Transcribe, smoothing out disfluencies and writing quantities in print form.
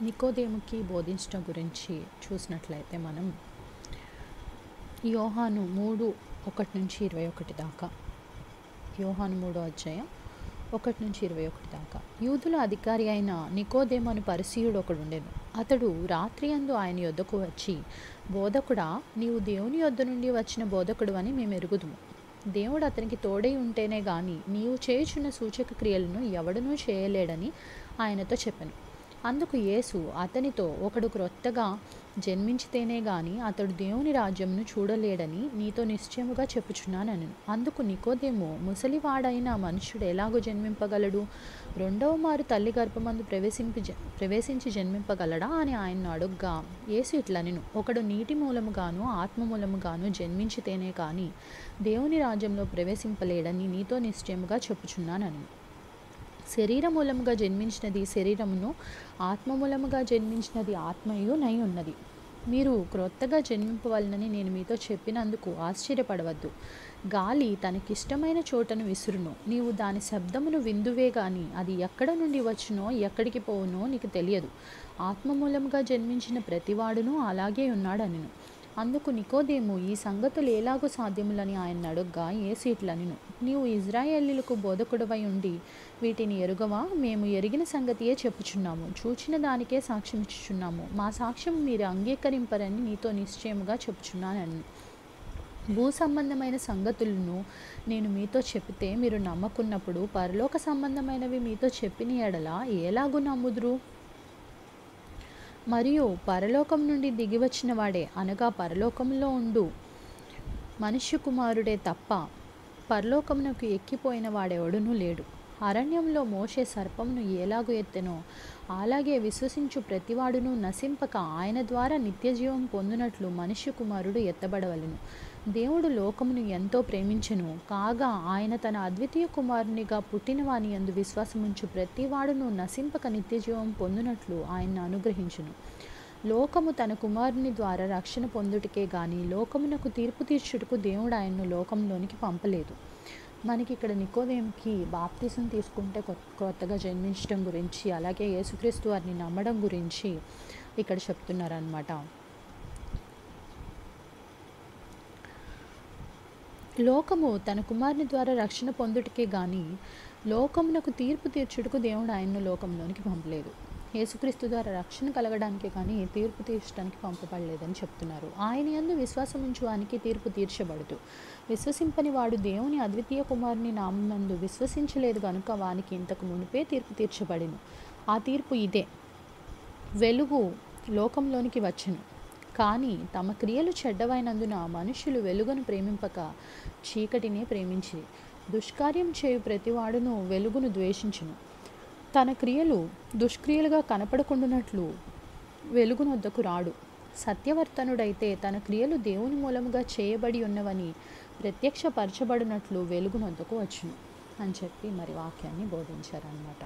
నికోదేముకి బోధించడం గురించి చూసినట్లయితే మనం యోహాను 3:1-21 దాకా, యోహాను 3వ అధ్యాయం 1-21 దాకా. యూదుల అధికారి అయిన నికోదేము అను పరిసయ్యుడు ఒకడుండెను. అతడు రాత్రి యందు ఆయన యొద్దకు వచ్చి, బోధకుడా, నీవు దేవుని యొద్ద నుండి వచ్చిన బోధకుడు అని మేము ఎరుగుదుము. దేవుడు అతనికి తోడై ఉంటేనే గాని నీవు చేయుచున్న సూచక క్రియలను ఎవడనూ చేయలేడని ఆయనతో చెప్పెను. అందుకు యేసు అతనితో, ఒకడు క్రొత్తగా జన్మించితేనే గాని అతడు దేవుని రాజ్యంను చూడలేడని నీతో నిశ్చయముగా చెప్పుచున్నానెను. అందుకు నికోదేము, ముసలివాడైన మనుష్యుడు ఎలాగో జన్మింపగలడు? రెండవ మారు తల్లి గర్భమందు ప్రవేశించి జన్మింపగలడా అని ఆయన్ను అడుగ్గా, యేసు ఇట్లనెను, ఒకడు నీటి మూలముగాను ఆత్మ మూలముగాను జన్మించితేనే కానీ దేవుని రాజ్యంలో ప్రవేశింపలేడని నీతో నిశ్చయముగా చెప్పుచున్నానెను. శరీర మూలముగా జన్మించినది శరీరమును, ఆత్మ మూలముగా జన్మించినది ఆత్మయు నై ఉన్నది. మీరు క్రొత్తగా జన్మింపవలనని నేను మీతో చెప్పినందుకు ఆశ్చర్యపడవద్దు. గాలి తనకిష్టమైన చోటను విసురును, నీవు దాని శబ్దమును విందువే గాని అది ఎక్కడ నుండి వచ్చునో ఎక్కడికి పోవునో నీకు తెలియదు. ఆత్మ మూలముగా జన్మించిన ప్రతివాడును అలాగే ఉన్నాడనెను. అందుకు నికోదేము, ఈ సంగతులు ఎలాగూ సాధ్యములని ఆయన అడుగ్గా, యేసు ఇట్లనెను, నీవు ఇజ్రాయేలీయులకు బోధకుడవై ఉండి వీటిని ఎరుగవా? మేము ఎరిగిన సంగతియే చెప్పుచున్నాము, చూచిన దానికే సాక్ష్యం ఇచ్చుచున్నాము. మా సాక్ష్యం మీరు అంగీకరింపరని నీతో నిశ్చయముగా చెప్పుచున్నానని. భూ సంబంధమైన సంగతులను నేను మీతో చెప్తే మీరు నమ్మకున్నప్పుడు పరలోక సంబంధమైనవి మీతో చెప్పిన ఎడల ఎలాగూ నమ్ముదురు? మరియు పరలోకం నుండి దిగివచ్చిన వాడే, అనగా పరలోకంలో ఉండు మనుష్య కుమారుడే తప్ప పరలోకమునకు ఎక్కిపోయిన వాడెవడునూ లేడు. అరణ్యంలో మోషే సర్పమును ఎలాగూ ఎత్తెనో అలాగే విశ్వసించు ప్రతివాడును నశింపక ఆయన ద్వారా నిత్యజీవం పొందునట్లు మనుష్య కుమారుడు ఎత్తబడవలెను. దేవుడు లోకమును ఎంతో ప్రేమించెను కాగా ఆయన తన అద్వితీయ కుమారునిగా పుట్టిన వాని యందు విశ్వాసముంచు ప్రతివాడును నశింపక నిత్యజీవం పొందునట్లు ఆయన్ను అనుగ్రహించును. లోకము తన కుమారుని ద్వారా రక్షణ పొందుటకే గాని లోకమునకు తీర్పు తీర్చుటకు దేవుడు ఆయన్ను లోకంలోనికి పంపలేదు. మనకి ఇక్కడ నికోదేముకి బాప్తిసం తీసుకుంటే కొత్తగా జన్మించడం గురించి, అలాగే యేసుక్రీస్తు వారిని నమ్మడం గురించి ఇక్కడ చెప్తున్నారనమాట. లోకము తన కుమారుని ద్వారా రక్షణ పొందుటకే గాని లోకమునకు తీర్పు తీర్చుటకు దేవుడు ఆయన్ను లోకంలోనికి పంపలేదు. యేసుక్రీస్తు ద్వారా రక్షణ కలగడానికి కానీ తీర్పు తీర్చడానికి పంపబడలేదని చెప్తున్నారు. ఆయన యందు విశ్వాసం ఉంచు వానికి తీర్పు తీర్చబడదు. విశ్వసింపని వాడు దేవుని అద్వితీయ కుమారుని నామమందు విశ్వసించలేదు కనుక వానికి ఇంతకు మునిపే తీర్పు తీర్చబడిను. ఆ తీర్పు ఇదే: వెలుగు లోకంలోనికి వచ్చెను, కానీ తమ క్రియలు చెడ్డవైనందున మనుష్యులు వెలుగును ప్రేమింపక చీకటినే ప్రేమించిరి. దుష్కార్యం చేయు ప్రతివాడును వెలుగును ద్వేషించును, తన క్రియలు దుష్క్రియలుగా కనపడకుండునట్లు వెలుగునొద్దకు రాడు. సత్యవర్తనుడైతే తన క్రియలు దేవుని మూలముగా చేయబడి ఉన్నవని ప్రత్యక్షపరచబడినట్లు వెలుగునొద్దకు వచ్చును అని చెప్పి మరి వాక్యాన్ని బోధించారన్నమాట.